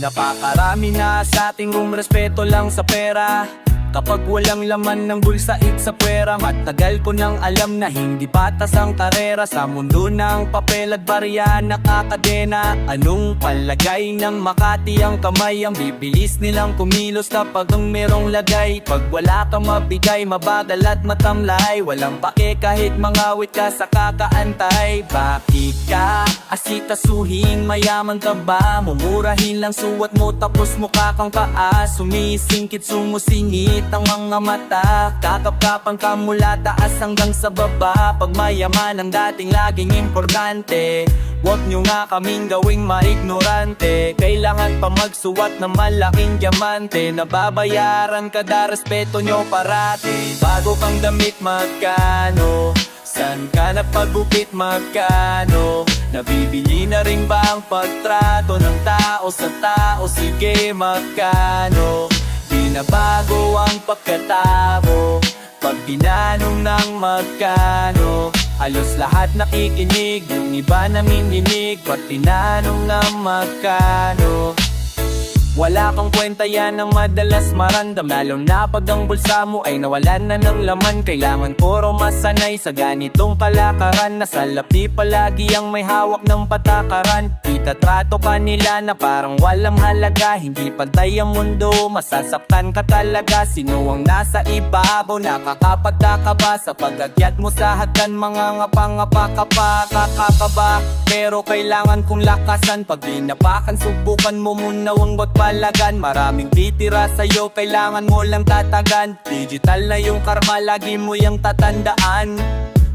Napakarami na sa ating respeto lang sa pera. Kapag walang laman ng bulsait sa pwera, matagal ko nang alam na hindi patas ang karera. Sa mundo ng papel at barya nakakadena. Anong palagay ng Makati ang kamay? Ang bibilis nilang kumilos kapag ang merong lagay. Pag wala kang mabigay, mabagal at matamlay. Walang pake kahit mangawit ka sa kakaantay. Bakit ka asikasuhin, mayaman ka ba? Mumurahin lang suwat mo tapos mukha kang paa. Sumisingkit, sumusingit ang mga mata. Kakapkapan ka mula taas hanggang sa baba. Pag mayaman ang dating laging importante, huwag nyo nga kaming gawing maignorante. Kailangan pa magsuwat ng malaking diamante. Nababayaran kada respeto nyo parati. Bago kang damit magkano? San ka na pagupit magkano? Nabibili na rin ba ang pagtrato ng tao sa tao? Sige magkano? Binabago ang pagkatao pag tinanong ng magkano. Halos lahat nakikinig, yung iba namiminig pag tinanong ng magkano. Wala kang kwenta yan ang madalas marandam, lalo na pag ang bulsa mo ay nawalan na ng laman. Kailangan puro masanay sa ganitong kalakaran, na salapi palagi ang may hawak ng patakaran. Itatrato ka nila na parang walang halaga, hindi pantay ang mundo, masasaktan ka talaga. Sino ang nasa ibabaw, nakakapagtaka ba? Sa pag-akyat mo sa hagdan, mga ngapa-ngapa ka pa, kakakaba. Pero kailangan kong lakasan, pag dinapakan subukan mo muna ang palagan. Maraming titira sa'yo, kailangan mo lang tatagan. Digital na yung karma, lagi mo yung tatandaan.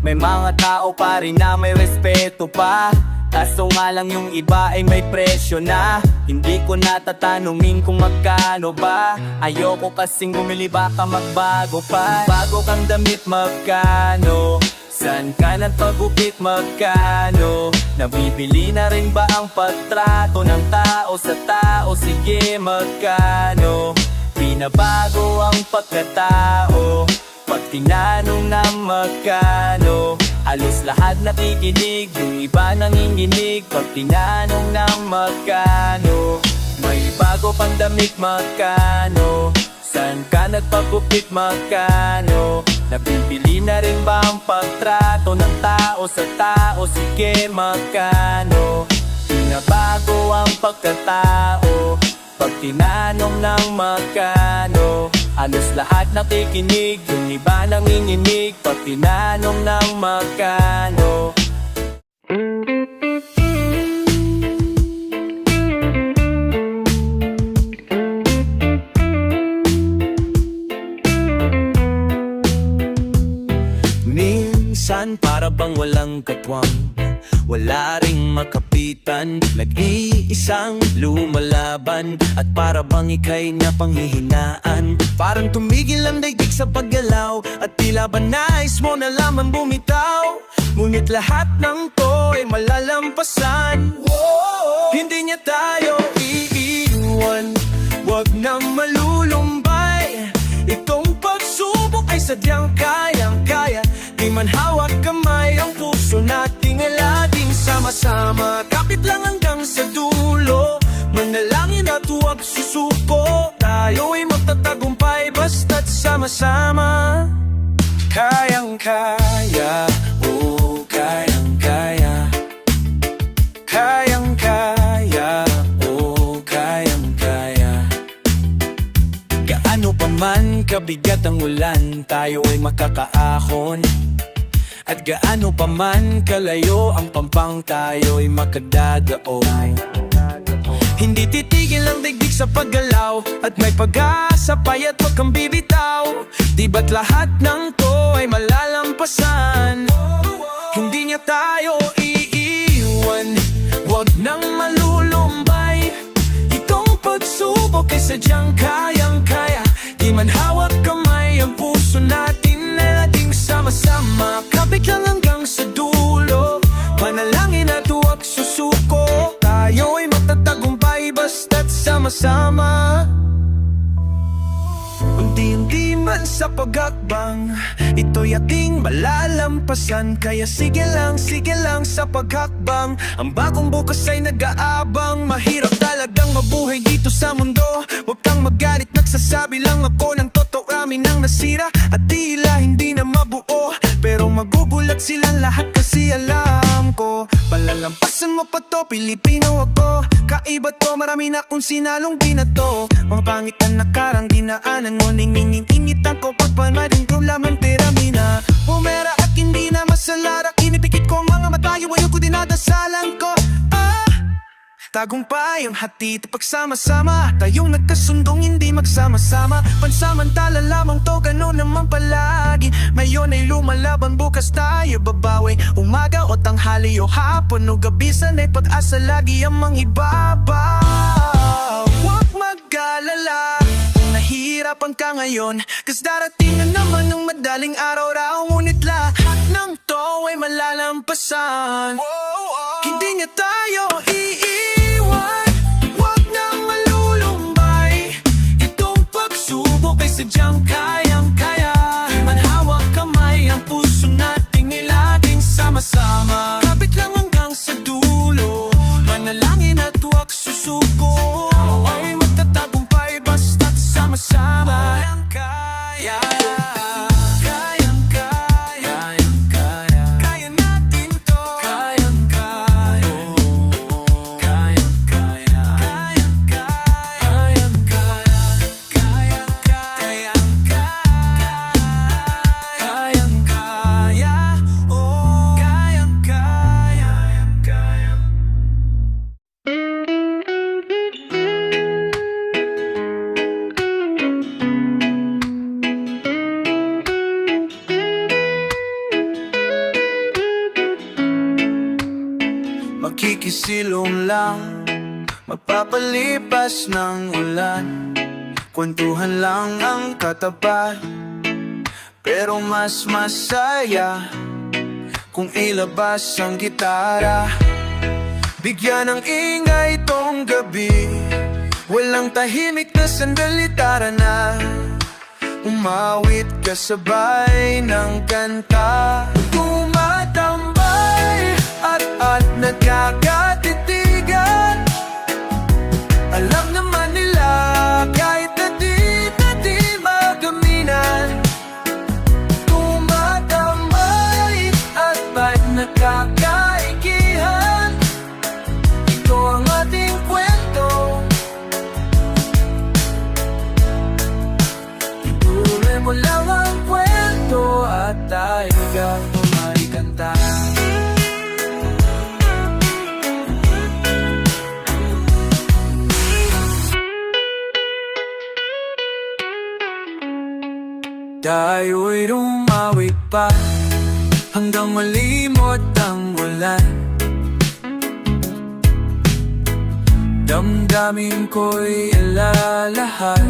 May mga tao pa rin na may respeto pa, kaso nga lang yung iba ay may presyo na. Hindi ko natatanungin kung magkano ba. Ayoko kasing bumili, baka magbago pa. Bago kang damit magkano? San ka na pagupit magkano? Nabibili na rin ba ang pagtrato ng tao sa tao? Sige magkano? Binabago ang pagkatao pag tinanong ng magkano. Halos lahat nakikinig, yung iba nanginginig pag tinanong ng magkano. May bago pang damit magkano? San ka nagpagupit magkano? Nabibili na rin ba ang pagtrato ng tao sa tao? Sige magkano? Binabago ang pagkatao pag tinanong ng magkano. Halos lahat nakikinig, yung iba nanginginig pag tinanong ng magkano. Minsan para bang walang katwang, wala ring makapitan, nag-iisang lumalaban. At para bang ika'y napanghihinaan, parang tumigil ang daigdig sa paggalaw, at tila ba nais mo na lamang bumitaw. Ngunit lahat ng to ay malalampasan. Hindi niya tayo iiwan, wag nang malulumbay. Itong pagsubok ay sadyang kayang-kaya. Di man hawak kamay, ang puso nating laging sama-sama. Kapit lang hanggang sa dulo, manalangin at huwag susuko. Tayo ay magtatagumpay basta't sama-sama. Kayang-kaya, oh kayang-kaya. Kayang-kaya, oh kayang-kaya. Gaano pa man kabigat ang ulan, tayo ay makakaahon. At gaano pa man kalayo ang pampang, tayo'y makadadaon. Hindi titigil ang daigdig sa paggalaw, at may pag-asa paya't wag kang bibitaw. Di ba't lahat ng to ay malalampasan? Hindi niya tayo iiwan, wag nang malulumbay. Itong pagsubok ay sadyang kayang-kaya. Di man hawak kamay, ang puso natin na laging sama-sama. Kapit lang hanggang sa dulo, manalangin at huwag susuko. Tayo ay magtatagumpay basta't sama-sama. Unti-unti naman sa paghakbang, ito'y ating malalampasan. Kaya sige lang sa paghakbang. Ang bagong bukas ay nag-aabang. Mahirap talagang mabuhay dito sa mundo. Huwag kang magalit, nagsasabi lang ako ng totoo. Amin ang nasira at tila hindi na mabuo. Pero magugulat silang lahat kasi alam ko palalampasan mo pa to, Pilipino ako. Kaiba to, marami na kung sinalong binato. Mga pangit na nakarang dinaanan mo. Ninginitan ko pagpanarin ko laman teramina. Pumera at hindi na masalarak. Inipikit ko ang mga mata, yung ko dinadasalan ko. Tagumpay ang hatid pagsama-sama. Tayong nagkasundong hindi magsama-sama. Pansamantala lamang to, gano'n naman palagi. Ngayon ay lumalaban, bukas tayo babawi. Umaga o tanghali o hapon o gabi, sana'y pag-asa lagi ang mangibabaw. Huwag mag-alala kung nahihirapan ka ngayon, kas darating na naman ng madaling araw raw. Ngunit lahat ng to ay malalampasan. Hindi niya tayo iiwan. Huwag nang malulumbay. Itong pagsubok ay sadyang kayang-kaya. Manhawak kamay, ang puso nating ilaging sama-sama. Kapit lang hanggang sa dulo, manalangin at huwag susuko. Ay magtatagumpay basta't sama-sama. Kayang-kaya. Makikisilong lang, magpapalipas ng ulan. Kwentuhan lang ang katapat, pero mas masaya kung ilabas ang gitara. Bigyan ng ingay tong gabi, walang tahimik na sandali. Tara na, umawit kasabay ng kanta. Tumatambay at nagkakatitigan. Alam naman nila kahit na di magaminan. Tumatambay at nagkakaigihan. Ito ang ating kwento. Ituloy mo lang ang kwento at tayo may kanta. Tayo'y rumawit pa hanggang malimot ang ulan. Damdamin ko'y ilalahad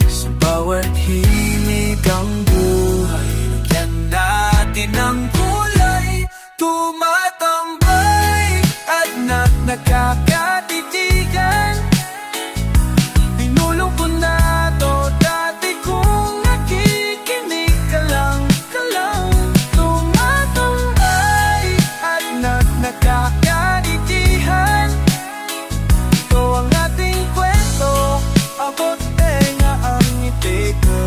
sa bawat himig ang buhay. Lagyan natin ang kulay, tumatambay at nagkakatitigan. Pinulong ko na to dati kung nakikinig ka lang. Tumatambay at nagkakatitihan. Ito ang ating kwento, abot tenga ang ngiti ko.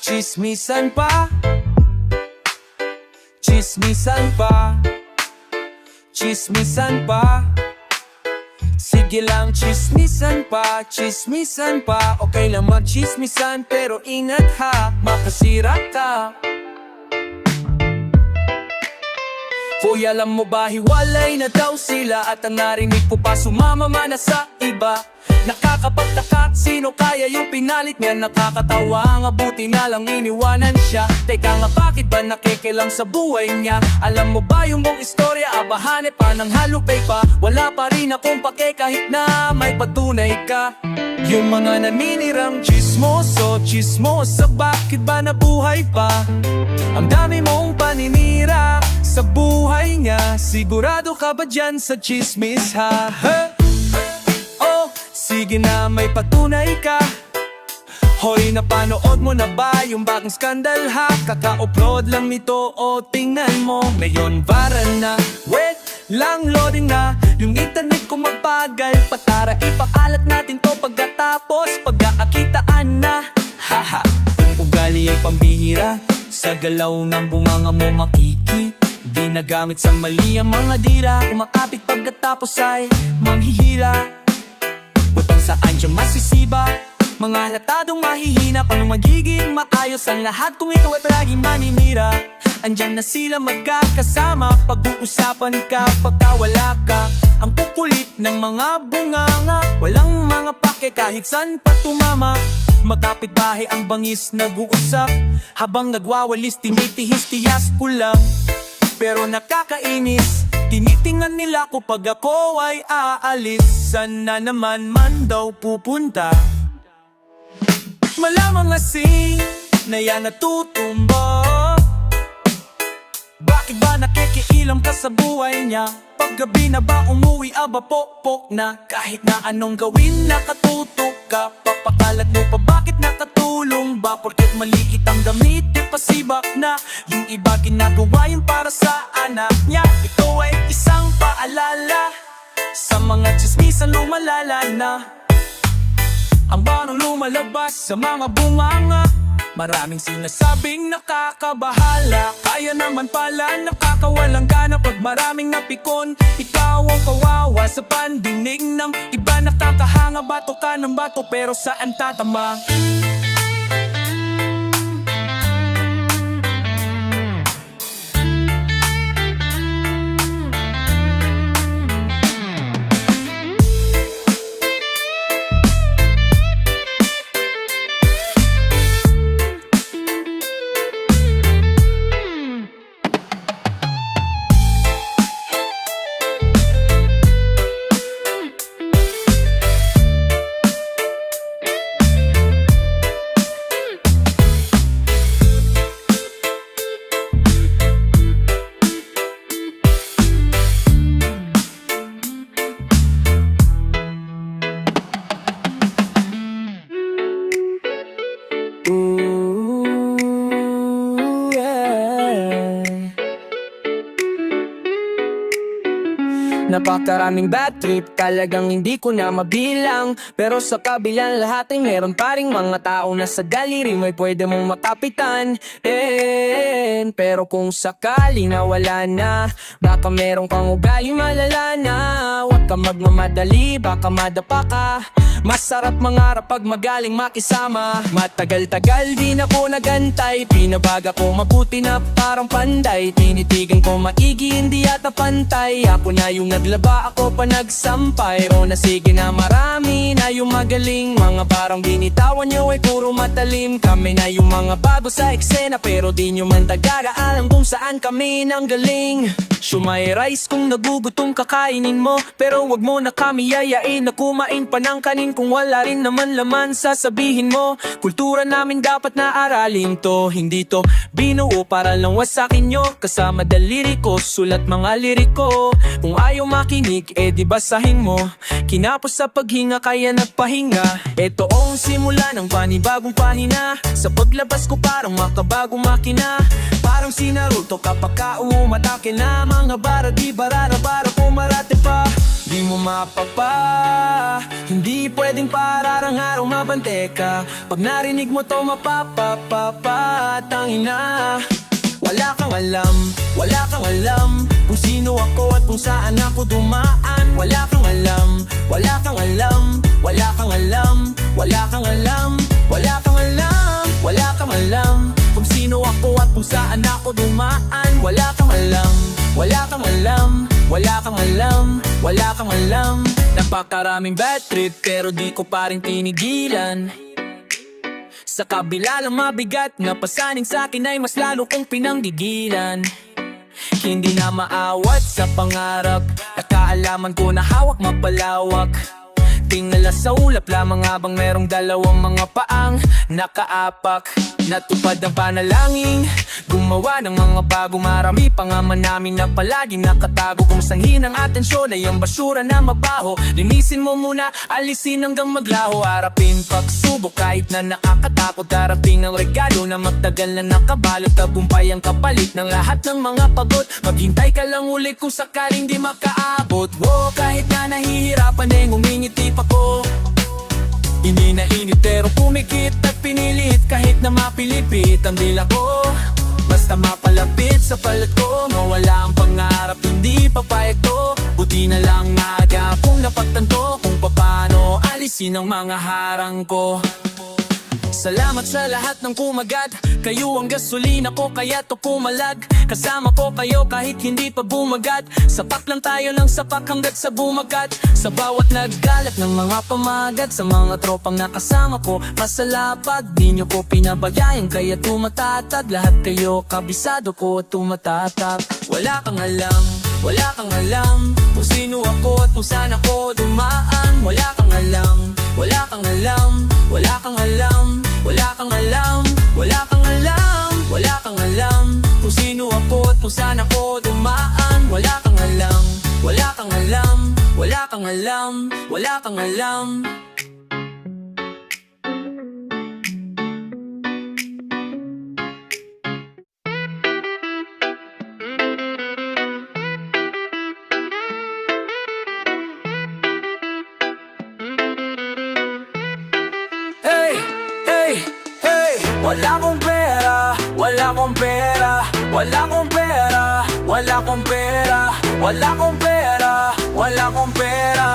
Chismisan pa, chismisan pa, chismisan pa. Sige lang, chismisan pa, chismisan pa. Okay lang magchismisan pero ingat ha, makasira ka. Hoy, alam mo ba, hiwalay na daw sila at ang narinig po pa sumama man na sa iba. Nakakapagtaka, sino kaya yung pinalit niya? Nakakatawa nga, buti na lang iniwanan siya. Teka nga, bakit ba nakikilang sa buhay niya? Alam mo ba yung buong istorya, abahanep pa ng halupay pa. Wala pa rin akong pake kahit na may patunay ka. Yung mga naninirang chismoso, chismosa, bakit ba nabuhay pa? Ang dami mong paninira sa buhay niya. Sigurado ka ba dyan sa chismis ha? Oh, sige na, may patunay ka. Hoy, napanood mo na ba yung bagong skandal ha? Kaka-upload lang nito o tingnan mo ngayon viral na. Wait lang, loading na. Yung internet ko magpagal, patara ipakalat natin to pagkatapos pagkakakitaan na. Haha, ugali ay pambihira, sa galaw ng bunganga mo makiki. Di nagamit sa mali ang mga dira, umakapit pagkatapos ay manghihira. Butang saan siya masisiba, mga latadong mahihina. Paano magiging maayos ang lahat kung ikaw ay palaging maninira? Andyan na sila magkakasama, pag-uusapan ka pagka wala ka. Ang kukulit ng mga bunganga, walang mga pake kahit saan pa tumama. Magkapit bahay ang bangis nag-uusap, habang nagwawalis tinitihis-tiyas ko lang. Pero nakakainis, tinitingnan nila ko pag ako ay aalis. Saan na naman man daw pupunta? Malamang lasing na yan natutumbo. Bakit ba nakikiilam ka sa buhay niya? Paggabi na ba umuwi aba pokpok na? Kahit na anong gawin nakatutok ka, papakalat mo pa bakit nakatulong ba? Porket maliit ang damit di pasibak na. Yung iba ginagawa yun para sa anak niya. Ito ay isang paalala sa mga chismisan lumalala na. Ang barong lumalabas sa mga bunganga, maraming sinasabing nakakabahala. Kaya naman pala nakakawalang gana pag maraming napikon. Ikaw ang kawawa sa pandinig ng iba. Nakakahanga, bato ka ng bato pero saan tatama? Napakaraming bad trip, talagang hindi ko na mabilang. Pero sa kabilang lahat ay meron pa ring mga tao na sa daliri may pwede mong makapitan. Pero kung sakali na wala na, baka meron kang ugali malala na. Huwag ka magmamadali, baka madapa ka. Masarap mangarap pag magaling makisama. Matagal-tagal di na po nagantay, pinabaga ko mabuti na parang panday. Tinitigan ko maigi, hindi yata pantay. Ako na yung naglaba, ako pa nagsampay. O na sige na, marami na yung magaling. Mga parang binitawan nyo ay puro matalim. Kami na yung mga bago sa eksena, pero di nyo man tagaga-alam kung saan kami nang galing. Shumay rice kung nagugutom kakainin mo, pero wag mo na kami yayain na kumain pa ng kanin. Kung wala rin naman laman sasabihin mo. Kultura namin dapat na aralin to, hindi to binuo para lang wasakin nyo. Kasama daliriko, sulat mga liriko. Kung ayaw makinig, di basahin mo. Kinapos sa paghinga kaya nagpahinga. Ito ang simula ng panibagong pahina. Sa paglabas ko parang makabagong makina. Parang si Naruto kapag ka umatake na. Mga bara di barara para pumarate pa. di mo mapapa. Hindi pwedeng pararang araw mabante ka. Pag narinig mo to mapapapapa. Tangina, wala kang alam kung sino ako at kung saan ako dumaan. Wala kang alam, wala kang alam, wala kang alam, wala kang alam, wala kang alam, wala kang alam kung sino ako at kung saan ako dumaan. Wala kang alam, wala kang alam, wala kang alam, wala kang alam. Napakaraming bad trip pero di ko pa rin tinigilan. Sa kabila ng mabigat na pasaning sa'kin ay mas lalo kong pinanggigilan. Hindi na maawat sa pangarap, nakaalaman ko na hawak mapalawak. Tingala sa ulap lamang habang merong dalawang mga paang nakaapak. Natupad ang panalangin, gumawa ng mga bago. Marami pa nga man namin na palaging nakatago. Kung sanghin ang atensyon ay ang basura na mabaho. Linisin mo muna, alisin hanggang maglaho. Harapin pagsubok kahit na nakakatakot. Darating ang regalo na matagal na nakabalot. Tagumpay ang kapalit ng lahat ng mga pagod. Maghintay ka lang ulit kung sakaling di makaabot. Wow, kahit na nahihirapan eh ngumingiti pa ko. Hindi na init pero pumikit at pinilit. Kahit na mapilipit ang dila ko, basta mapalapit sa palat ko. Mawala ang pangarap, hindi papayag to. Buti na lang aga kung napagtanto kung paano alisin ang mga harang ko. Salamat sa lahat ng kumagat. Kayo ang gasolina ko kaya to pumalag. Kasama ko kayo kahit hindi pa bumagat. Sapak lang tayo ng sapak hanggat sa bumagat. Sa bawat naggalat ng mga pamagat. Sa mga tropang nakasama ko masalapad. Di nyo ko pinabayaan kaya tumatatag. Lahat kayo kabisado ko at tumatatak. Wala kang alam, wala kang alam kung sino ako at kung saan ako dumaan. Wala kang alam, wala kang alam, wala kang alam, wala kang alam, wala kang alam, wala kang alam kung sino ako at kung saan ako dumaan. Wala kang alam, wala kang alam, wala kang alam, wala kang alam. Wala akong pera, wala akong pera, wala akong pera, wala akong pera, wala akong pera, wala akong pera.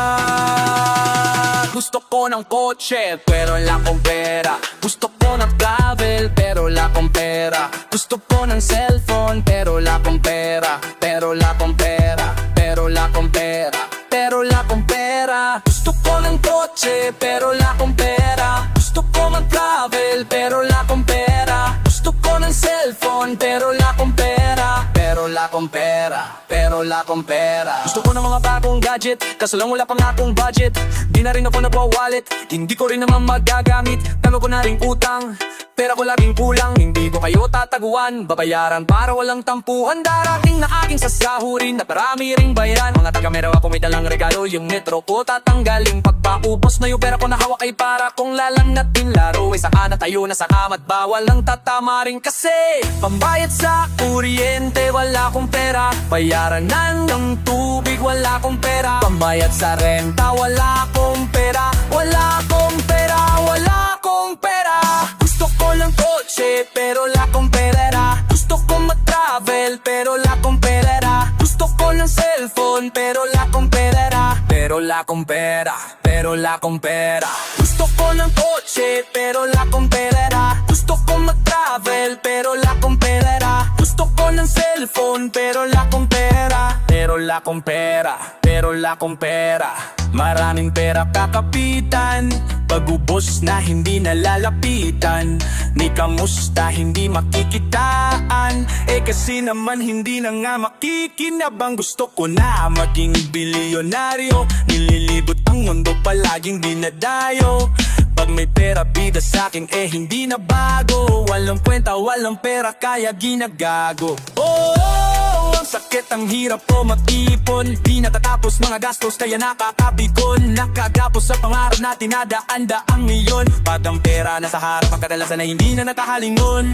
Gusto ko ng kotse pero wala akong pera. Gusto ko ng travel pero wala akong pera. Gusto ko ng cellphone pero wala akong pera. Pero wala akong pera, pero wala akong pera, pero wala akong pera. Gusto ko ng kotse pero wala akong pera. Gusto ko mag-travel pero wala akong pera. Gusto ko ng cellphone pero wala akong pera. Pero wala akong pera, pero wala akong pera. Gusto ko ng mga bagong gadget kaso lang wala pang akong budget. Di na rin ako nagwa-wallet, hindi ko rin naman magagamit. Dami ko na rin utang, pera ko laging kulang. Hindi ko kayo tataguan, babayaran para walang tampuhan. Darating na aking sasahurin at marami ring bayan. Mga taga-Mero ako may dalang regalo. Yung metro ko tatanggalin pagpaubos na yung pera ko na hawak ay para kung lalang natin laro. Ay saka na tayo na sa kamat bawal lang tatama rin kasi pambayad sa kuryente wala akong pera. Bayaran ng tubig wala akong pera. Pambayad sa renta wala akong pera. Wala akong pera, wala akong pera. Gusto ko ng kotse pero wala akong pera. Gusto ko mag-travel pero wala akong pera. Gusto ko ng cellphone pero wala akong pera. Pero wala akong pera, pero wala akong pera. Gusto ko ng kotse pero wala akong pera. Gusto ko mag-travel pero wala akong pera. Gusto ko ng cellphone pero wala akong pera. Pero wala akong pera, pero wala akong pera. Maraming pera kakapitan, pag-ubos na hindi nalalapitan. Ni kamusta hindi makikitaan. Eh kasi naman hindi na nga makikinabang. Gusto ko na maging bilyonaryo. Nililibot ang mundo palaging dinadayo. Pag may pera bida sa'kin eh hindi na bago. Walang kwenta, walang pera kaya ginagago. Oh, ang sakit, ang hirap ko mag-ipon. Di natatapos mga gastos kaya nakakabikon. Nakagapos sa pangarap na tinadaan-daang milyon. Pag ang pera nasa harap ang kadalasan na hindi na nakahalingon.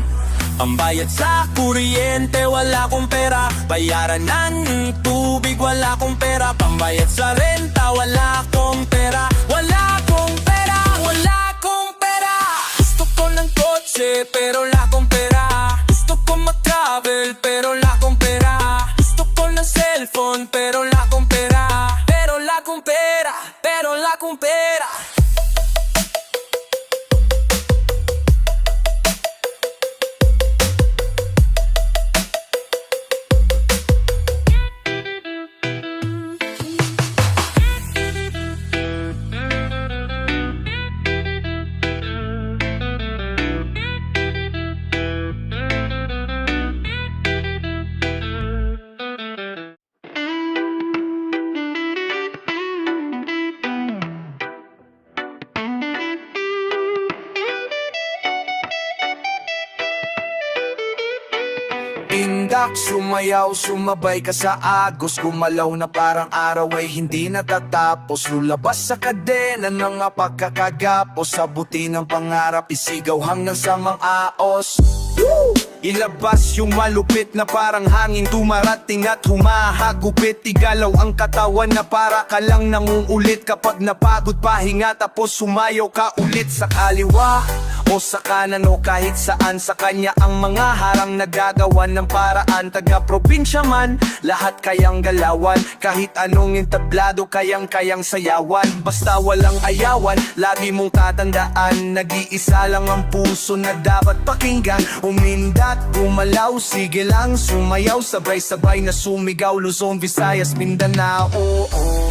Ang bayad sa kuryente, wala akong pera. Bayaran ng tubig, wala akong pera. Pambayad sa renta, wala akong pera. Wala akong pera, wala akong pera. Gusto ko ng kotse, pero wala akong pera. Gusto ko mag-travel, pero wala akong pera. Gusto ko ng cellphone, pero wala akong pera. Pero wala akong pera, pero wala akong pera. Indak, sumayaw, sumabay ka sa agos. Gumalaw na parang araw ay hindi natatapos. Lulabas sa kadena ng mga pagkakagapos. Sabuti ng pangarap, isigaw hanggang sa mga aos. Ilabas yung malupit na parang hangin tumarating at humahagupit. Igalaw ang katawan na para ka lang nangungulit. Kapag napagod pahinga tapos sumayaw ka ulit. Sa kaliwa o sa kanan o kahit saan, sa kanya ang mga harang nagagawan ng paraan. Taga-probinsya man, lahat kayang galawan. Kahit anong entablado, kayang-kayang sayawan. Basta walang ayawan, lagi mong tatandaan. Nag-iisa lang ang puso na dapat pakinggan. Umindat, gumalaw, sige lang sumayaw. Sabay-sabay na sumigaw, Luzon, Visayas, Mindanao.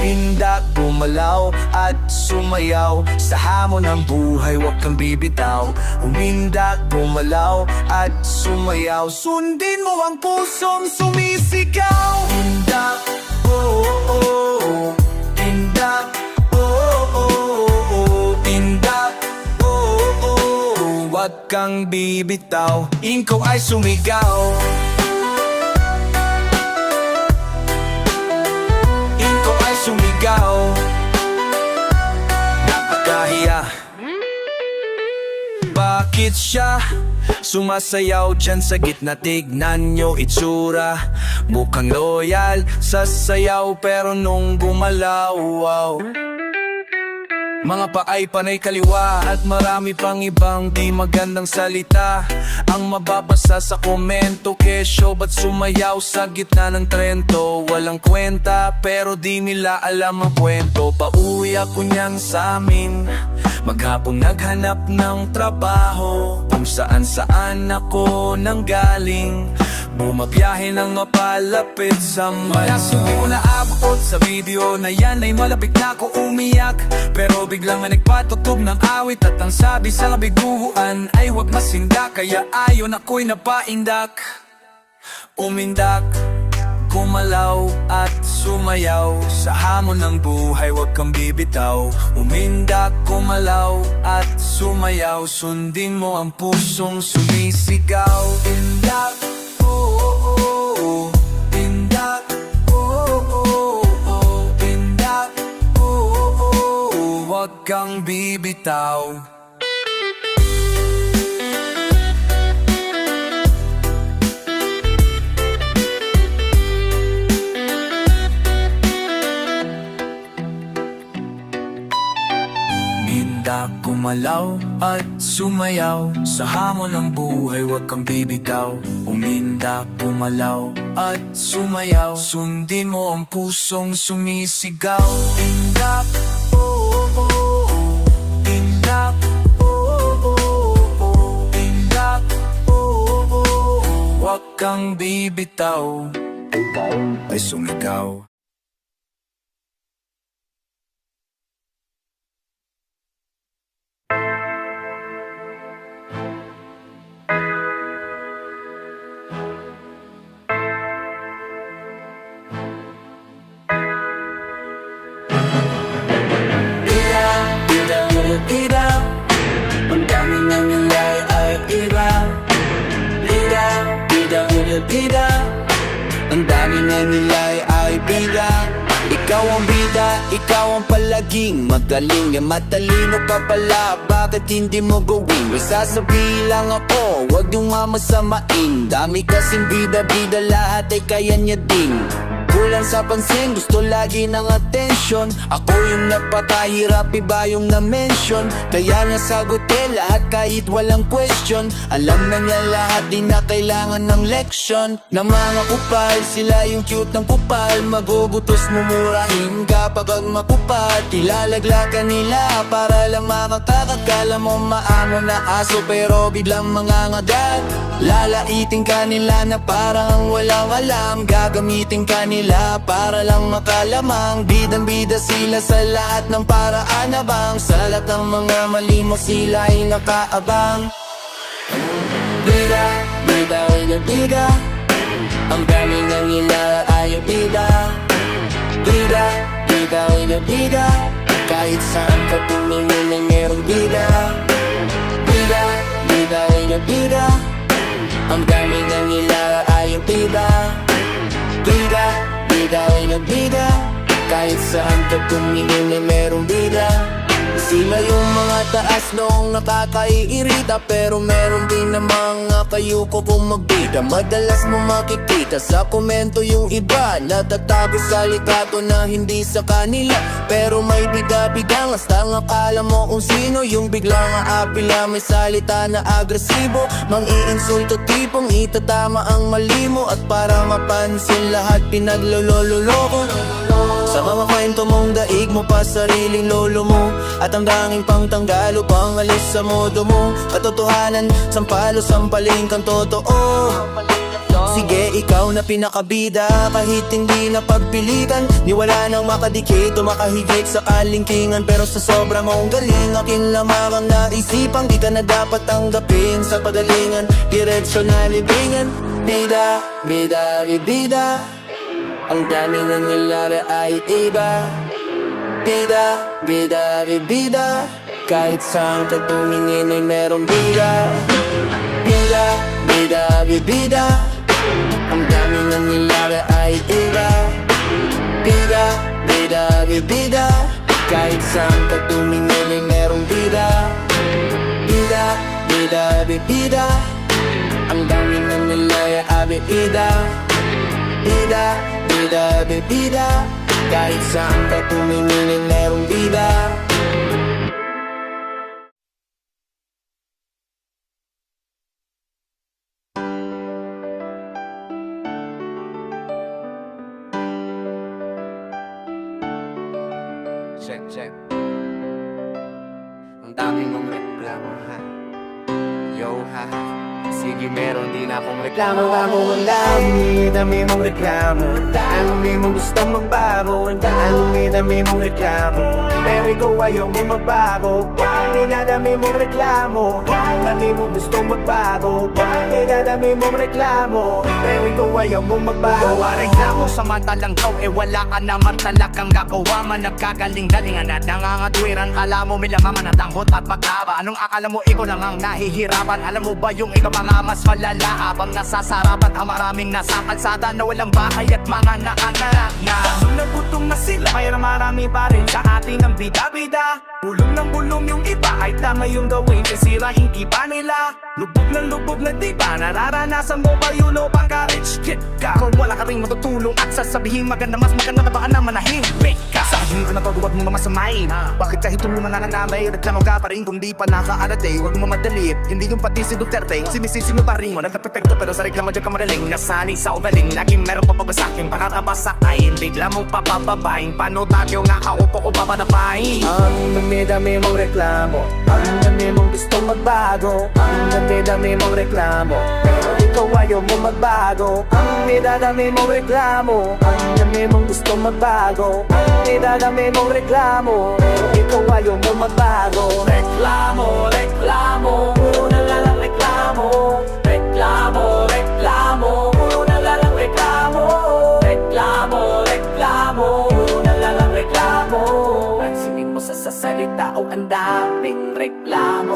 Indat, gumalaw at sumayaw. Sa hamon ng buhay, huwag kang bibitaw. Umindak, gumalaw at sumayaw. Sundin mo ang pusong sumisigaw. Indak, oh, oh, oh. Indak, oh, oh, oh. Indak, oh, oh, oh. Huwag kang bibitaw. Ikaw ay sumigaw. Ikaw ay sumigaw. Nakakahiya. Bakit siya sumasayaw dyan sa gitna? Tignan nyo itsura. Mukhang loyal sa sayaw, pero nung gumalaw, wow. Mga paay panay kaliwa at marami pang ibang di magandang salita ang mababasa sa komento. Kesyo, ba't sumayaw sa gitna ng Trento? Walang kwenta pero di nila alam ang kwento. Pauwi ako niyan sa amin, maghapong naghanap ng trabaho. Kung saan-saan ako nanggaling, bumabiyahe ng mapalapit sa Malas. Hindi ko naabot sa video na yan ay malapit na ako umiyak. Pero biglang may nagpatutog ng awit at ang sabi sa kabiguan ay huwag masinda. Kaya ayon ako'y napaindak. Umindak, gumalaw at sumayaw. Sa hamon ng buhay, huwag kang bibitaw. Umindak, gumalaw at sumayaw. Sundin mo ang pusong sumisigaw. Indak, oh, oh, oh. Indak, oh, oh, oh. Indak, oh, oh, oh. Huwag kang bibitaw. Indak, gumalaw at sumayaw. Sa hamon ng buhay, huwag kang bibitaw. Umindak, gumalaw at sumayaw. Sundin mo ang pusong sumisigaw. Indak, oh, oh, oh. Indak, oh, oh, oh. Indak, oh, oh, oh. Huwag kang bibitaw. Ay sumigaw. Ilaw, ang daming nangyayari ay ilaw. Ilaw, ilaw, ilaw, ilaw. Ang daming nangyayari ay bilang. Ikaw ang bida, ikaw ang palaging magaling. Matalino ka pala, bakit hindi mo gawin? May sasabihin lang ako, wag niyong mamasamain. Dami kasing bida-bida, lahat ay kaya niya din. Kulang sa pansin, gusto lagi ng atensyon. Ako yung nagpatahirap, iba yung na-mention. Kaya niya sagutin lahat kahit walang question. Alam na niya lahat, di na kailangan ng leksyon. Na mga kupal, sila yung cute ng kupal. Magugutos mumurahin kapag makupal. Ilalaglagan nila para lang makakakakala mo maamo na aso, pero biglang mangangagat. Lalaitin ka nila na parang walang alam. Gagamitin ka nila para lang makalamang. Bidang-bida sila sa lahat ng paraan na bang sa lahat ng mga mali mo sila ay nakaabang. Bida, bida, bida, bida. Ang galing ng ila ay bida. Bida, bida, bida, bida. Kahit saan ka tumingin ay merong bida. Bida, bida, bida, bida. Ang galing ng ila ay bida. Bida, bida, bida, bida. Kahit saan ka tumingin ay merong bida. Sila yung mga taas noong nakakaiirita, pero meron din namang kayuko kung magbida. Madalas mo makikita sa komento yung iba natatago sa likato na hindi sa kanila, pero may bida-bida, hasta ang akala mo kung sino. Yung biglang aapila, may salita na agresibo, mang-iinsulto tipong itatama ang mali mo. At para mapansin lahat pinaglololoko sa mga kwento mong daig mo pa sariling lolo mo. At ang tanging pangtanggal upang alis sa modo mo katotohanan, sampalo-sampaling kang totoo. Sige, ikaw na pinakabida, kahit hindi na pagpilitan. Ni wala nang makadikit o makahigit sa kalingkingan, pero sa sobrang mong galing, akin lamang ang naisipang di ka na dapat tanggapin sa pagalingan. Diretsyo na libingan, bida, bida, bida. Ang dami ng nilara ay iba. Bida, bida, bida. Kahit saan ka tumingin ay merong bida. Bida, bida, bida. Ang dami ng nilara ay iba. Bida, bida, bida. Kahit saan ka tumingin ay merong bida. Bida, bida, bida. Ang dami ng nilara ay iba. Bida, bida, bida. Kahit saan ka tumingin ay merong bida. Check, check. Ang dami mong reklamo, ha? Yo, ha? Sige, meron din akong reklamo. Ang dami mong reklamo. Dami mong gustong magbago. Ang dami mong reklamo. Pero ikaw ayaw mo magbago. Dami mong reklamo. Dami mong gustong magbago. Dami mong reklamo. Pero ikaw ayaw mo magbago. Gawa reklamo samantalang ikaw wala ka naman talagang gagawa. Man nagkagaling-galingan at nangangatwiran. Kala mo may lamaman at tanghot at pagkaba. Anong akala mo ikaw lang ang nahihirapan? Alam mo ba yung ikaw mga mas malala habang nasasarapan ang maraming nasa kalsada na walang bahay at mga nakanarak na gutom na gutom na sila, kaya marami pa rin sa ating ang bida-bida. Bulong ng bulong yung iba, ay tama yung gawin kasi sirahin iba nila. Lubog ng lubog na diba, nararanasan mo ba yun o pagka-rich kid ka? Kung wala ka rin matutulong at sasabihin maganda, mas maganda na baka na manahimik ka. Sabihin ko na to, huwag mo mamasamain. Bakit kahit tulungan na nanamay, reklamo ka pa rin kung di pa nakaalate. Huwag mo madali, hindi yung pati si Duterte. Sinisisi mo pa rin mo, nagka-perfecto pero sa reklamo dyan ka magaling. Nasanay sa ugaling, laging meron pa pabasakin. Pakatabas sa kain, bigla mong papababain. Paano tayo nga kaupo ko papadapain? Ang dami-dami mong reklamo, ang dami mong gustong magbago. Ang dami-dami mong reklamo, pero ikaw ayaw mo magbago. Ang dami mong reklamo, ang dami mong gustong magbago. Ang dami mong reklamo, pero ikaw ayaw mo magbago. Reklamo, reklamo, puro na lang reklamo. Reklamo, reklamo, puro na lang reklamo. Reklamo, reklamo, puro na lang reklamo. Pansinin mo sa salita o ang daming reklamo.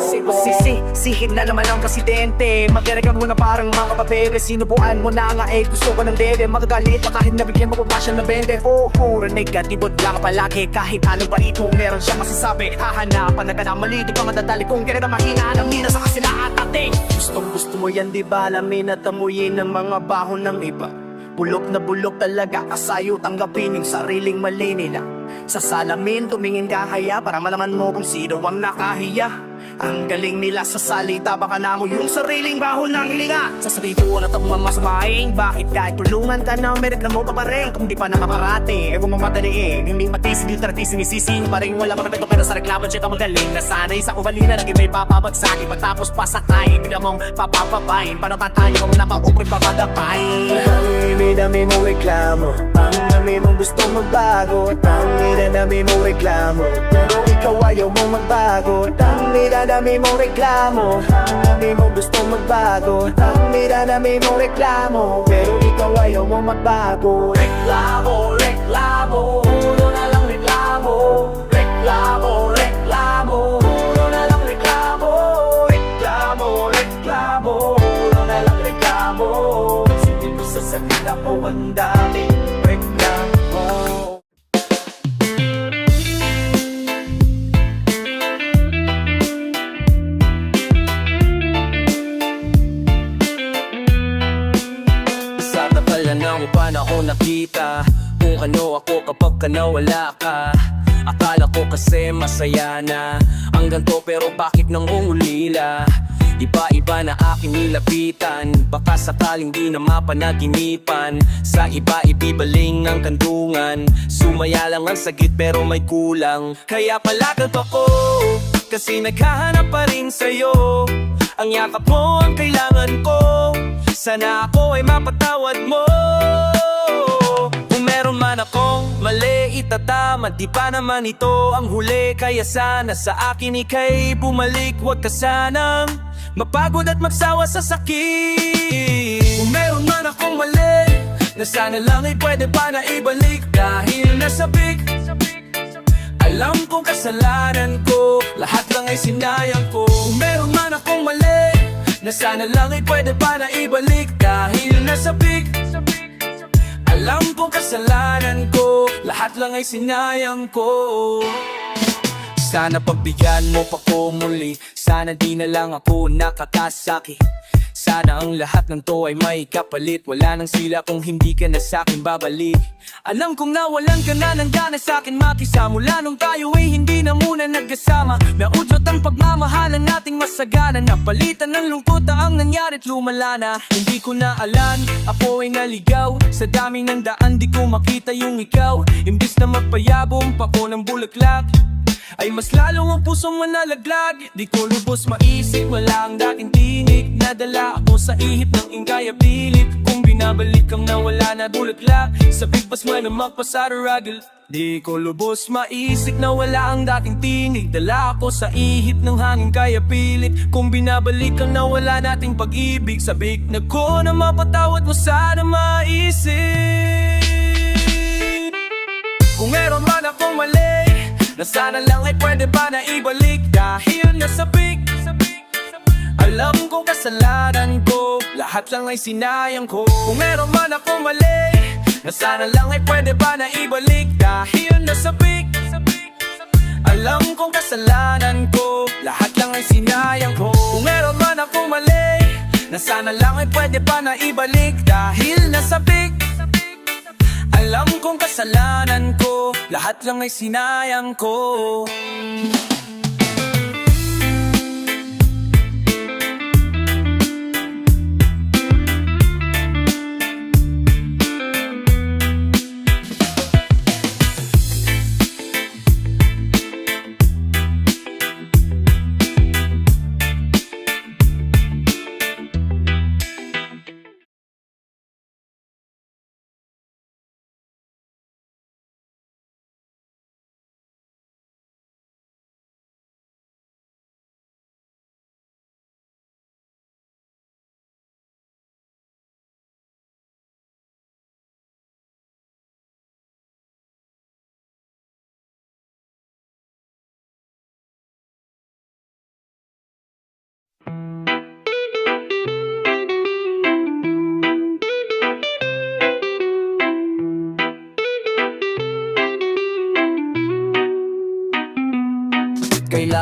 Sihid na naman ang presidente. Magrereklamo na parang mga kababebe. Sinubuan mo na nga gusto ko ng dede. Magagalit pa kahit nabigyan mo pa siya ng bende. Puro negatibo lang palagi. Kahit anong balito meron siya masasabi. Hahanapan na ka na mali. Di pa madadali kung ganito mahina ng mina sa kasila at ating. Gustong gusto mo yan di ba? Alamin at amuyin ng mga bahon ng iba. Bulok na bulok talaga kasayo tanggapin yung sariling mali nila. Sa salamin tumingin ka kaya para malaman mo kung sino ang nakahiya. Ang galing nila sa salita baka na mo yung sariling bahon ng hilinga. Sa sarito na tapos masamaing. Bakit kahit tulungan ka na may reklamo pa rin? Kung di pa nakaparate ewan mo mataliin. Hindi matisin yung taratisin isisin pa rin wala mapeto pero sa reklamo siya ka magaling. Nasanay sa ubalina naging may papabagsakin. Pagtapos pasakay bigla mong papapapain. Paano tatayo kung napaupoy papadapay? Ang dami mong reklamo. Ang dami mong gusto magbago. Ang dami mong reklamo. Pero ikaw ayaw mong magbago. Dami mong reklamo. Ang dami mong gusto magbago. Dami mong reklamo. Pero ikaw ayaw mong magbago. Reklamo, reklamo. Puro na lang reklamo. Reklamo, reklamo. Puro na lang reklamo. Reklamo, reklamo. Puro na lang reklamo. Sige mo sa salita ko ang daming reklamo. Nang panahon nakita kung ano ako kapag ka nawala ka. Akala ko kasi masaya na ang ganto pero bakit nang ungulila? Iba-iba na aking nilapitan. Baka sakaling di na mapanaginipan. Sa iba ibibaling ang kandungan. Sumaya lang ang sagit pero may kulang. Kaya pala ganto ko kasi naghahanap pa rin sa'yo. Ang yakap mo ang kailangan ko. Sana ako ay mapatawad mo. Kung meron man akong mali itatama. Di pa naman ito ang huli. Kaya sana sa akin ika'y bumalik. Huwag ka sanang mapagod at magsawa sa sakit. Kung meron man akong mali na sana lang ay pwede pa na ibalik. Dahil nasabik alam kong kasalanan ko. Lahat lang ay sinayang ko. Kung meron man akong mali na sana lang ay pwede pa na ibalik. Dahil nasabik alam kong kasalanan ko. Lahat lang ay sinayang ko. Sana pagbigyan mo pa ko muli. Sana di na lang ako nakakasaki. Sana ang lahat ng to ay may kapalit. Wala nang sila kung hindi ka na sa'kin babalik. Alam kong nawalan ka na ng gana sa'kin makisamula. Nung tayo ay hindi na muna nagkasama. Naudyot ang pagmamahalan nating masagana. Napalitan ng lungkot ang nangyarit lumala na. Hindi ko na alam, ako ay naligaw. Sa dami ng daan di ko makita yung ikaw. Imbis na magpayabong pa ko ng bulaklak ay mas lalo ang pusong manalaglag. Di ko lubos maisip, wala ang dating tinig. Nadala ako sa ihip ng ingay at pilit. Kung binabalik ang nawala na bulaklak, sa bigpas mo na magpasararagal. Di ko lubos maisip na wala ang dating tinig. Dala ako sa ihip ng hangin kaya pilit. Kung binabalik ang nawala nating pag-ibig, sabik na ko na mapatawad mo sana maisip. Kung meron man akong mali na sana lang ay pwede pa na ibalik. Dahil nasabik alam kong kasalanan ko. Lahat lang ay sinayang ko. Kung meron man akong mali na sana lang ay pwede pa na ibalik. Dahil nasabik alam kong kasalanan ko. Lahat lang ay sinayang ko. Kung meron man akong mali na sana lang ay pwede pa na ibalik. Dahil nasabik alam kong kasalanan ko. Lahat lang ay sinayang ko.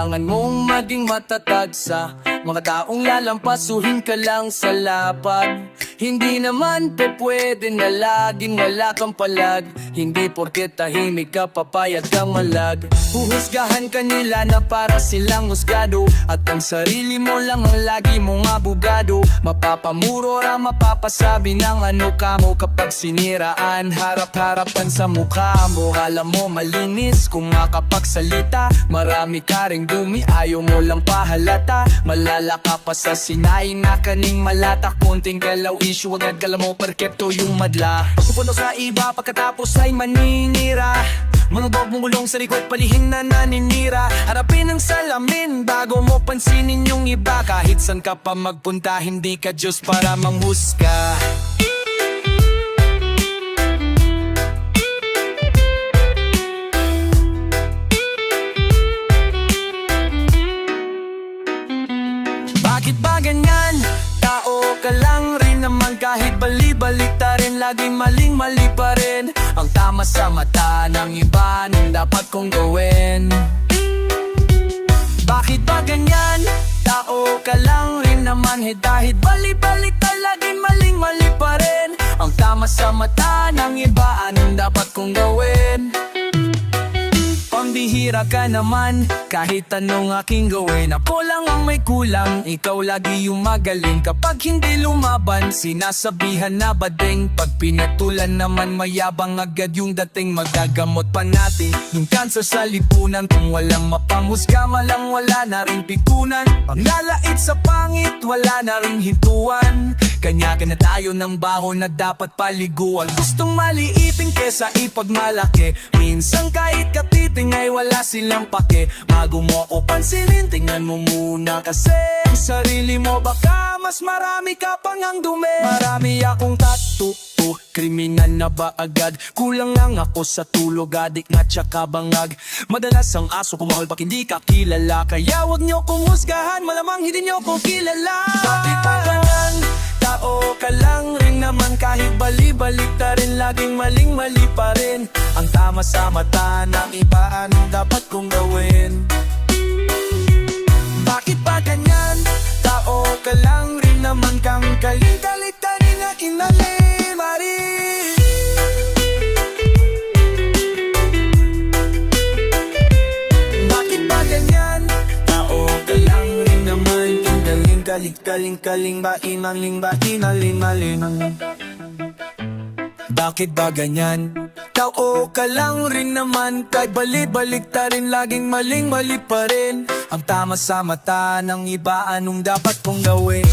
kailangan mong maging matatag sa mga taong lalampasuhin ka lang sa lapad. Hindi naman pwede na laging wala kang palag. Hindi porket tahimik ka papayag kang malag. Huhusgahan ka nila na para silang husgado, at ang sarili mo lang ang lagi mong abogado. Mapapamuro ra mapapasabi ng ano ka mo kapag siniraan. Harap-harapan sa mukha mo, alam mo malinis kung makapagsalita. Marami ka ring dumi, ayaw mo lang pahalata. Malala ka pa sa sinaing na kaning malata. Konting galaw issue, agad kala mo perkepto yung madla. Pagpupuno sa iba pagkatapos ay maninira. Manudog mong gulong sa likod, palihim na naninira. Harapin ang salamin bago mo pansinin yung iba. Kahit san ka pa magpunta, hindi ka Diyos para manghusga. Bakit ba ganyan? Tao ka lang rin naman, kahit bali-balik ta rin, laging maling-mali pa rin. Ang tama sa mata ng iba, nung dapat kong gawin. Bakit ba ganyan? Tao ka lang rin naman, dahil bali-balik ta, laging maling-mali pa rin. Ang tama sa mata ng iba, anong dapat kong gawin? Pambihira ka naman, kahit anong aking gawin. Ako lang ang may kulang, ikaw lagi yung magaling. Kapag hindi lumaban, sinasabihan na bading. Pag pinatulan naman, mayabang agad yung dating. Magagamot pa natin yung cancer sa lipunan. Kung walang mapanghusga, malang wala na rin pikunan. Panglalait sa pangit, wala na rin hintuan. Kanya-kanya na tayo ng baho na dapat paliguan. Gustong maliitin kesa ipagmalaki. Minsan kahit katiting ay wala silang pake. Bago mo ako pansinin, tingnan mo muna kasi ang sarili mo, baka mas marami ka pang ang dumi. Marami akong tattoo, kriminal na ba agad? Kulang lang ako sa tulog, adik na tsaka bangag. Madalas ang aso kumahol pag hindi ka kilala. Kaya wag niyo kong husgahan, malamang hindi niyo ko kilala. Bakit pa ganyan? Tao ka lang rin naman, kahit bali-balik ta rin, laging maling-mali pa rin. Ang tama sa mata ng iba, anong dapat kong gawin? Bakit ba ganyan? Tao ka lang rin naman, kang kalit-kalit ta rin na kinalimarin. Bakit ba ganyan? Tao ka lang rin naman, kaling-kaling ba inaling-maling. Bakit ba ganyan? Tao ka lang rin naman, kahit bali-balik ta rin, laging maling-mali pa rin. Ang tama sa mata ng iba, anong dapat kong gawin?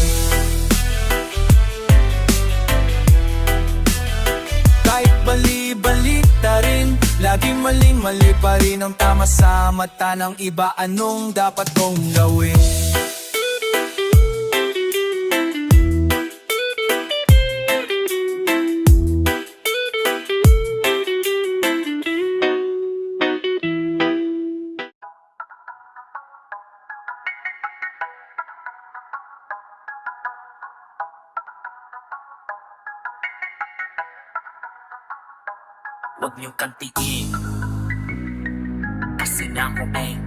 Kahit bali-balik ta rin, laging maling-mali pa rin. Ang tama sa mata ng iba, anong dapat kong gawin? Huwag niyong kantiin kasi nakueng.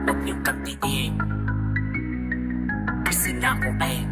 Huwag niyong kantiin kasi nakueng.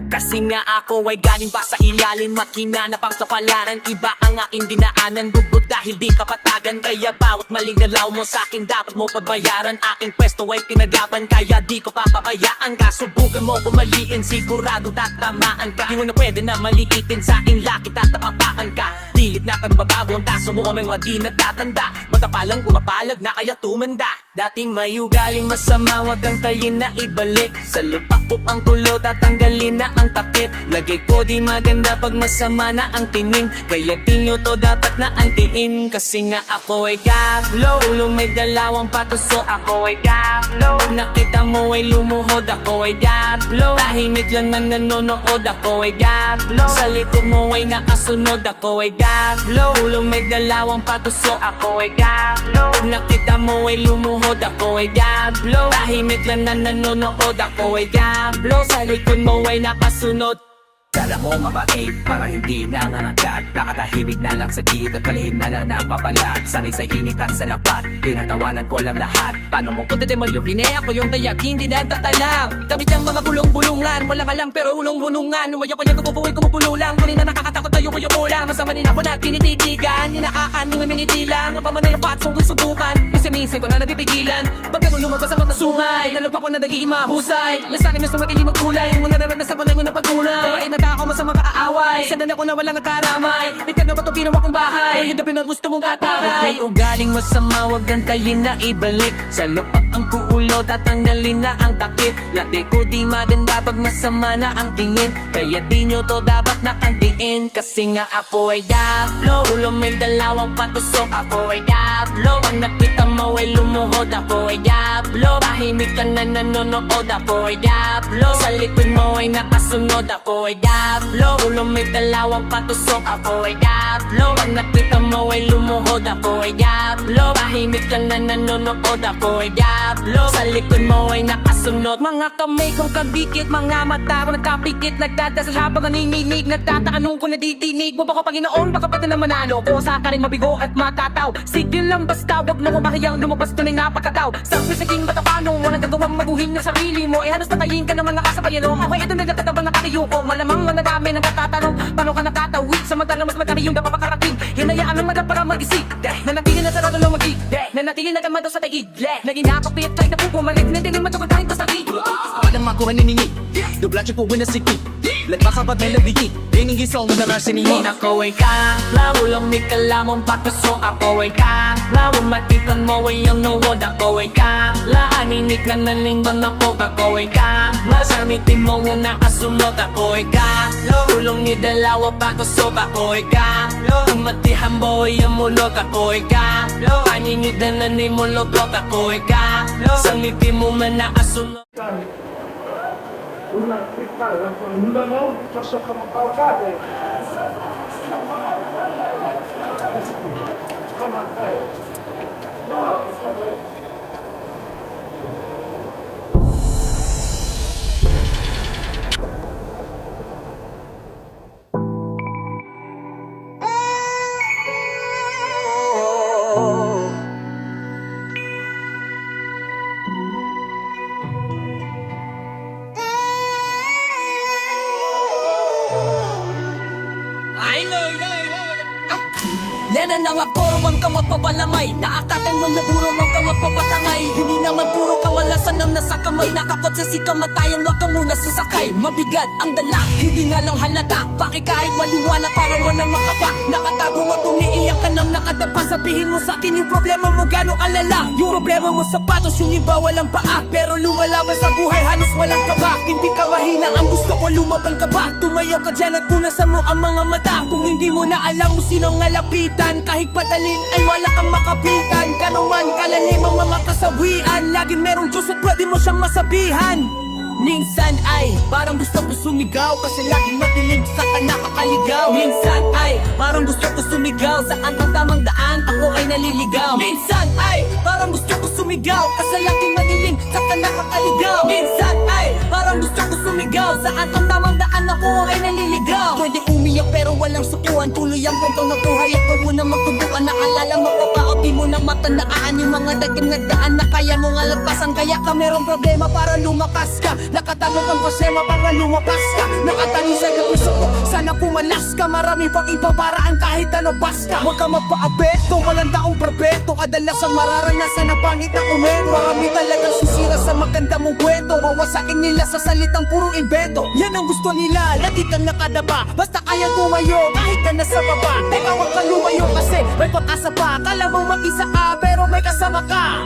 Kasi nga ako ay galing pa sa ilalim, makina na pang kapalaran. Iba ang aking dinaanan, bubog dahil di kapatagan. Kaya bawat maling galaw mo sa'kin dapat mo pabayaran. Aking pwesto ay pinagapan, kaya di ko papabayaan ka. Subukan mo kumaliin, sigurado tatamaan ka. Di mo na pwede na maliitin sa inla, kita tapapakan ka. Dilit na kabababo ang taso mo, may mga di natatanda. Matapalang pumapalag na kaya tumanda. Dating may ugaling masama, wag ang tayin na ibalik. Sa lupa po ang tulo, tatanggalin na ang takip. Lagay ko di maganda pag masama na ang tining. Kaya tinyo to dapat na antiin. Kasi nga ako ay gaglow, ulo may dalawang patuso. Ako ay gaglow, pag nakita mo ay lumuhod. Ako ay gaglow, tahimik lang na nanonood. Ako ay gaglow, sa likod mo ay nakasunod. Ako ay gaglow, ulo may dalawang patuso. Ako ay gaglow, pag nakita mo ay lumuhod. Ako ay gaglow, tahimik lang na nanonood. Ako ay gaglow, sa likod mo ay nakasunod. Kala mo mabait para hindi nangangagat. Nakatahimik na lang sa gilid at palihim na lang napapalat. Sanay sa init at sa lapat, tinatawanan ko lang lahat. Paano mo kung titimalukin eh, ako yung tayak, hindi natatalang. Kami siyang mga bulong-bulungan, walang alam pero ulong-bulungan. Umayo ko niya kupupuwi, kumupulo lang. Kunin na nakakatakot tayo ko yung ulang. Masama rin ako na tinititigan, hinakaanin ng minitilang. Ang pamanay ang patsong susubukan, minsan ko na napipigilan. Pagka kung lumabas ang matasungay, nalagpa ko na nagiging mahusay. Lasanin na sumatili magkulay, yung mga naranasan ko na yung napagulay. Ay nataka ko masama kaaway, sandan ako na walang nakaramay. Di ka na ba ito ginawa kong bahay, hindi na gusto mong kataray. May ugaling masama, wag gantayin na ibalik. Sa lupa ang kuulo, tatanggalin na ang takip. Lati ko di maganda pag masama na ang tingin. Kaya di nyo to dapat nakandiin. Kasi nga ako ay Diablo, ulo may dalawang patusok. Ako ay Diablo, pag nakita mo ay lumuhod. Ako ay Diablo, tahimik ka na nanonood. Ako ay Diablo, sa likod mo ay nakasunod. Ako ay Diablo, ulo may dalawang patusok. Ako ay Diablo, pag nakita mo ay lumuhod. Ako ay Diablo, tahimik ka na nanonood. Ako ay Diablo, sa likod mo ay nakasunod. Mga kamay kong kabikit, mga mata ko nagkapikit. Nagdadasal habang nanginginig, nagtataanong ko naditinig mo ba ko Panginoon, baka pati na manalo ko sa ka rin mabigo at matataw. Sige lang basta, wag mo kumahiyang lumabas to na napakataw. Sa pisiging matapanong, walang gagawang maguhin ng sarili mo. Eh halos natayin ka ng mga kasabayan mo. Okay, ito nagtatabang nakatayo ko. Malamang manadami nagtatanong, paano ka nakatawid sa mata na mas madami yung dapat makarating. Hinayaan ng mata para mag-isip, nanatili na sarado lang mag-ig, nanatili na kamado sa tagig, naging nakapit tayo na pupumalik, nanatili matugod tayo sa tagig. Walang makuha niningi, dublat yung puwin na sikip. Nagpakapat may labigi, dinigis all na narasinihin. Ako ay kakla, ulang may kalamang patusok. Ako ay kakla, umatitan mo ay ang nuwod. Ako ay kakla, aninik na nalingban ako. Ako ay kakla, samitin mo nga nakasunod. Ako ay kakla, ulong ni dalawa patusok. Ako ay kakla, umatihan mo ay ang mulot. Ako ay kakla, aninik na nanimulot. Ako ay kakla, samitin mo man nakasunod. Una pistola con un limone, posso come calcare. Lena na nga puro mang ka magpapalamay. Naakatan mo na puro mang ka magpapatangay. Hindi naman puro kamalasan ang nasa kamay. Nakapot sa sikamatayan, wag ka muna sasakay. Mabigat ang dala, hindi nga lang halata. Bakit kahit maliwanag para walang makapa. Nakatago at umiiyak ka nang nakadapa. Sabihin mo sa akin yung problema mo gano'ng alala. Yung problema mo sapatos, yung iba walang paa. Pero lumalaban sa buhay, halos walang kaba. Hindi ka mahina, ang gusto ko lumaban ka ba. Tumayo ka dyan at punasan mo ang mga mata. Kung hindi mo na alam mo sinong ngalapitan, kahit padalin ay wala kang makapitan. Kanuman kalalim ang mga kasawian, laging merong Diyos at pwede mo siyang masabihan. Minsan ay parang gusto ko sumigaw, kasi laging madilim sa ka nakakaligaw. Minsan ay parang gusto ko sumigaw, saan ang tamang daan ako ay naliligaw. Minsan ay parang gusto ko sumigaw, kasi laging madilim sa ka nakakaligaw. Minsan ay parang gusto ko sumigaw, saan ang tamang daan ako ay naliligaw. Pwede umiyak pero walang sukuan, tuloy ang kwento ng buhay at huwag mo na magtubuan. Naalala mo pa ba o di mo na matandaan yung mga daging nagdaan na kaya mo nga lagpasan. Kaya ka merong problema para lumakas ka, nakatago kang pasema para lumapas ka. Nakatali sa puso ko, sana pumalas ka. Marami pang iba paraan kahit ano basta. Huwag ka magpa-apekto, walang taong perpekto. Kadalasan mararanasan na pangit na komento. Marami talagang sisira sa maganda mong kwento. Wawasakin nila sa salitang purong invento. Yan ang gusto nila, lagi kang nakadaba. Basta kaya tumayo, kahit ka nasa baba. Teka, huwag kang lumayo kasi may pag-asa pa. Kala mo mag-isa ka, pero may kasama ka.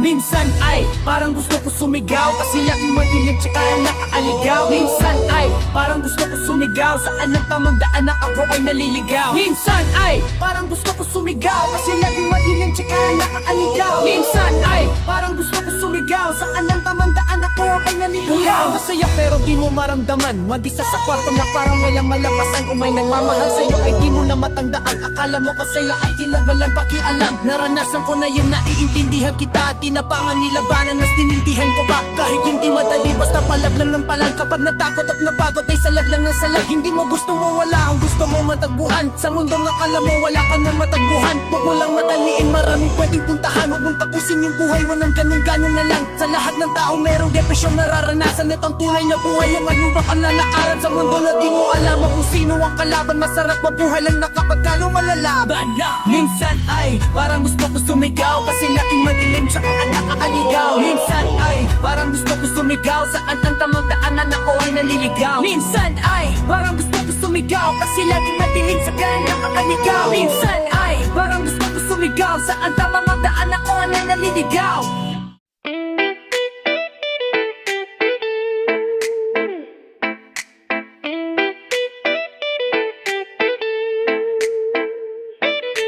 Minsan ay parang gusto ko sumigaw, kasi laging madilim tsaka nakaaligaw. Minsan ay parang gusto ko sumigaw, saan ang tamang daan na ako ay naliligaw. Minsan ay parang gusto ko sumigaw, kasi laging madilim tsaka nakaaligaw. Minsan ay parang gusto ko sumigaw, saan ang tamang daan ako ako ay naliligaw. Masaya pero di mo maramdaman. Mag-isa sa kwarto na parang walang malapasan. Kung may nagmamahal sa'yo ay di mo na matandaan. Akala mo kasi ay tila walang pakialam. Naranasan ko na yun, naiintindihan kita. Tinapangan nilabanan, mas tinindihan ko ba? Kahit hindi madali, basta palag lang ng palag. Kapag natakot at napagod ay salag lang ng salag. Hindi mo gusto mo wala, ang gusto mo matagpuan. Sa mundong akala mo wala ka na matagpuan. Huwag mo lang madaliin, maraming pwedeng puntahan. Huwag mong tapusin yung buhay mo ng ganun-ganun na lang. Sa lahat ng tao merong depresyon nararanasan. Itong tunay na buhay yung anumang panlalakaran. Sa mundo na di mo alam kung sino ang kalaban. Masarap mabuhay lang na kapag ka malalaban na. Minsan ay parang gusto ko sumigaw kasi laking madilim tsaka ang nakakaligaw. Minsan ay parang gusto ko sumigaw saan ang tamang daanan ako ay naliligaw. Minsan ay parang gusto ko sumigaw kasi laging madilim tsaka ang nakakaligaw. Minsan ay parang gusto ko sumigaw saan tamang daan ako ay naliligaw.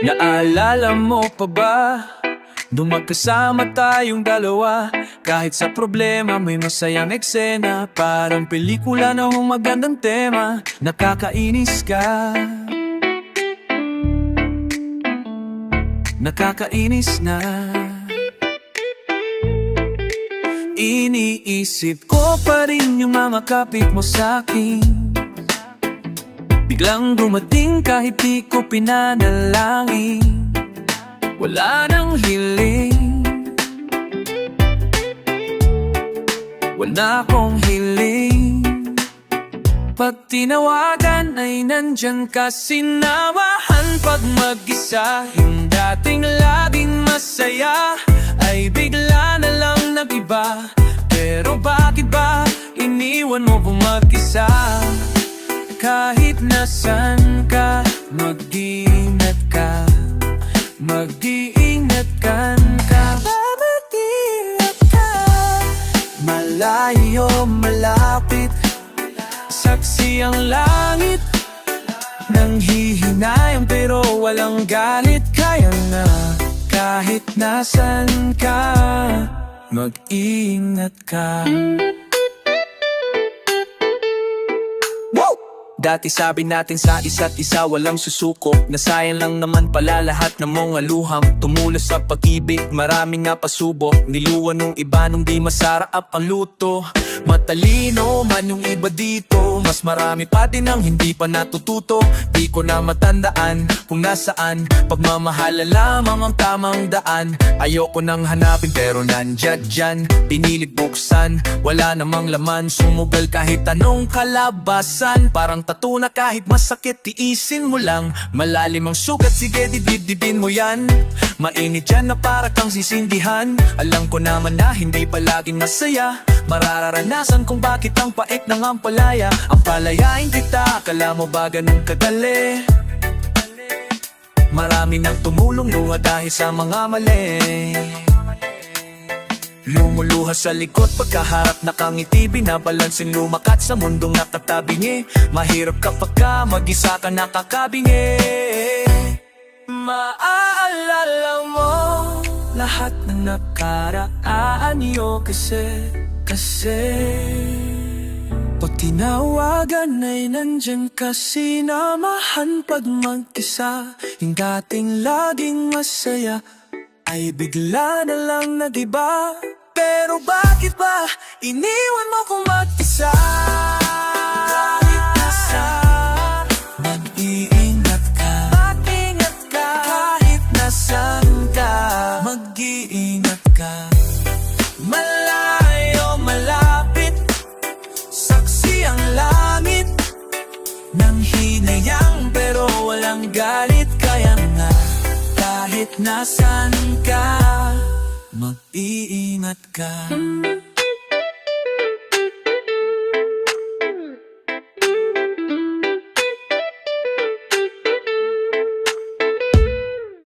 Naalala mo pa ba? Nung magkasama tayong dalawa. Kahit sa problema may masayang eksena. Parang pelikula na magandang tema. Nakakainis ka. Nakakainis na. Iniisip ko pa rin yung mga kapit mo sa'kin. Biglang dumating kahit di ko pinanalangin. Wala nang hiling, wala akong hiling. Pag tinawagan ay nandyan ka. Sinamahan pag mag-isa. Yung dating laging masaya ay bigla na lang nag-iba. Pero bakit ba iniwan mo kung mag-isa? Kahit nasan ka, mag-ingat ka. Mag-iingat ka. Mag-ingat ka. Malayo, malapit. Saksi ang langit. Nanghihinayang pero walang galit. Kaya na kahit nasan ka, mag-ingat ka. Dati sabi natin sa isa't isa walang susuko. Nasayang lang naman pala lahat ng mga luham. Tumulos sa pag-ibig, marami nga pasubok. Niluwan nung iba nung di masarap ang luto. Matalino man yung iba dito, mas marami pa din ang hindi pa natututo. Di ko na matandaan kung nasaan. Pagmamahala lamang ang tamang daan. Ayoko nang hanapin pero nandyan dyan. Pinilit buksan, wala namang laman. Sumugal kahit anong kalabasan. Parang tattoo na kahit masakit, tiisin mo lang. Malalim ang sugat, sige didibdibin mo yan. Mainit yan na para kang sisindihan. Alam ko naman na hindi palaging masaya. Mararanasan kung bakit ang pait ng ampalaya. Ang palayain kita, akala mo ba ganun kadali? Marami nang tumulong luha dahil sa mga mali. Lumuluha sa likod pagkaharap nakangiti. Binabalansin lumakat sa mundong nakatabingi. Mahirap kapag ka mag-isa ka nakakabingi. Maaalala mo lahat ng nakaraan niyo kasi pag tinawagan ay nandyan ka. Sinamahan pag mag-isa. Yung dating laging masaya ay bigla na lang na diba? Pero bakit ba iniwan mo kung mag-isa? Kahit nasa mag-iingat ka. Mag-ingat ka. Kahit nasan ka, mag-iingat ka. Malayo, malapit. Saksi ang langit. Nang hinayang pero walang galit. Kaya nga kahit nasan ka, mag-iingat ka.